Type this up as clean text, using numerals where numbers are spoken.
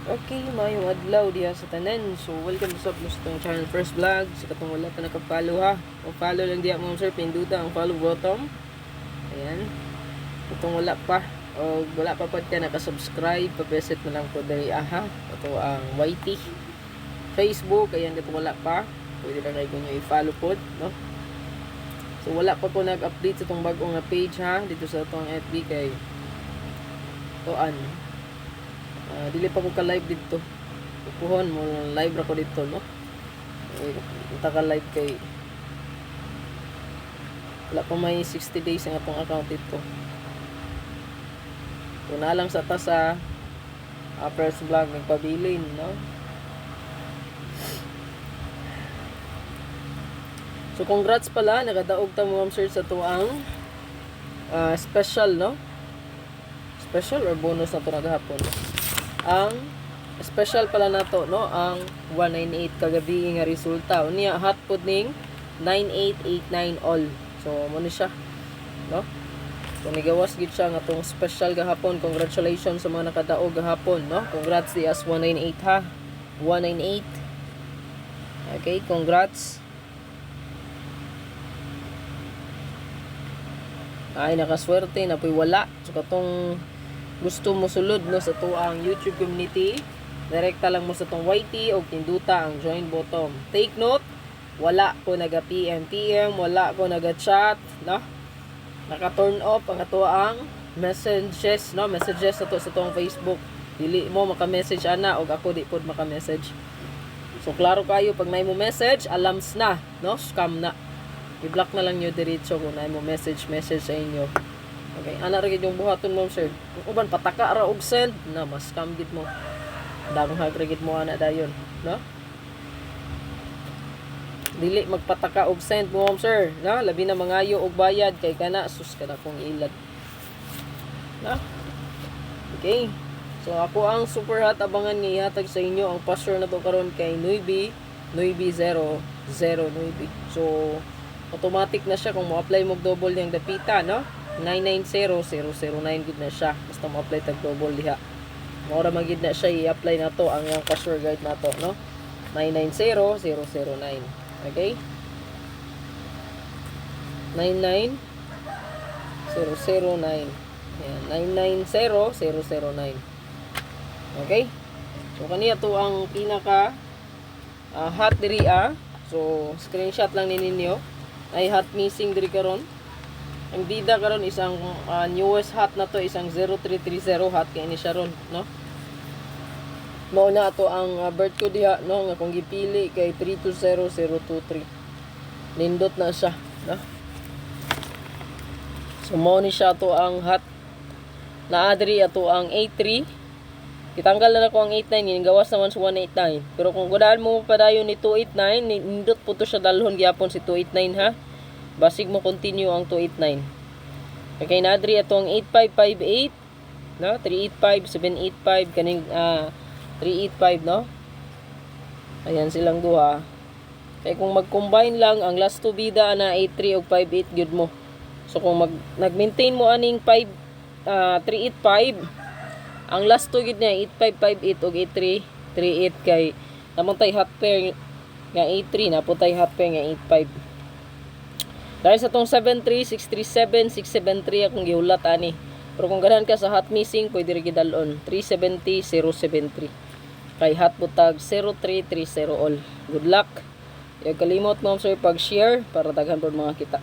Okay, mayong adlaw diha sa tanan. So, welcome sa itong channel First Vlog. Sa katong wala pa nakapollow ha. O follow lang diha mga sir, pinduta ang follow button. Ayan. Katong wala pa. O wala pa pod ka nakasubscribe, pa-visit mo lang po dali aha. Ito ang YT. Facebook, ayan katong wala pa. Pwede lang kayo nyo i-follow pod, no? So, wala pa ko nag-update sa itong bagong page ha. Dito sa itong FB kay Toan. Dili pa ko ka-live dito. Pupuhon mo live ra ko dito, no? Kita ka live kay wala pa may 60 days ang atong account dito. So na lang sa ta sa First Vlog nagpabilin, no? So congrats pala, nakadaog ta mo ma'am sir sa tuang special, no? Special or bonus na to naghapon. Ang special pala nato, no, ang 198 kagabi nga resulta unya hot pod ning 9889 all. So mo ni siya, no? So nigawas gid siya nga tong special gahapon. Congratulations sa mga nakadaog gahapon, no? Congrats di as 198 ha. 198. Okay, congrats. Ay nakaswerte na po'y wala. So katong gusto mo sulod no sa tuang YouTube community, direkta lang mo sa tong YT o tinduta ang join button. Take note, wala ko naga PM, wala ko naga chat, no? Naka-turn off ang atuang messages, no? Messages sa tuang Facebook. Dili mo maka-message ana og ako di pod maka-message. So klaro kayo pag may mo message, alams na, no? Scam na. I-block na lang nyo diretso kung may mo message sa inyo. Okay, ana ra gid yung buhaton mo sir. Kung uban pataka ra og send, na mas scam gid mo. Damong hag gid mo ana dayon, no? Dili magpataka og send mo sir, no? Labi na mangayo og bayad kay kana sus kana kong ilad. No? Okay. So ako ang super hot abangan ni ihatag sa inyo ang password na to karon kay Nuibi 009. So automatic na siya kung mo-apply mo double yung dapita, no? 990009 gid na siya. Basta mo-apply tag double diha. Mora magid na siya i-apply na to ang yung password guide na to, no? 990009. Okay? 99009. Ayan, 990009. Okay? So kaniya to ang pinaka hot diri So screenshot lang ninyo. Ay hot missing diri karon. Ang bida karon isang newest hot na to, isang 0330 hot kay ni siya ron, no? Mao na ato ang birth code diha, no, nga kung gipili kay 320023. Nindot na siya, no? So mao ni siya to ang hot na adri ato ang A3. Kitanggal na ko ang 89, gawas naman sa 189. Pero kung gudaan mo padayon ni 289, nindot po to siya dalhon gyapon si 289 ha. Basig mo continue ang 289. Okay, nadri atong 8558, no? 385, 785 kaning 385, no? Ayan silang duha. Kaya kung mag-combine lang ang last two bida na 83 ug 58 gyud mo. So kung nag-maintain mo aning 385, ang last two gid niya 8558 ug 8338 kay namontay hot pair nga 83, napuntay hot pair nga 85. Dahil sa tong 73637 673 akong giulat ani. Pero kung ganahan ka sa hot missing, pwede rin gidalon 370 073. Kay hot butag 0330 all. Good luck. Huwag kalimot mo sir pag-share para daghan po mga kita.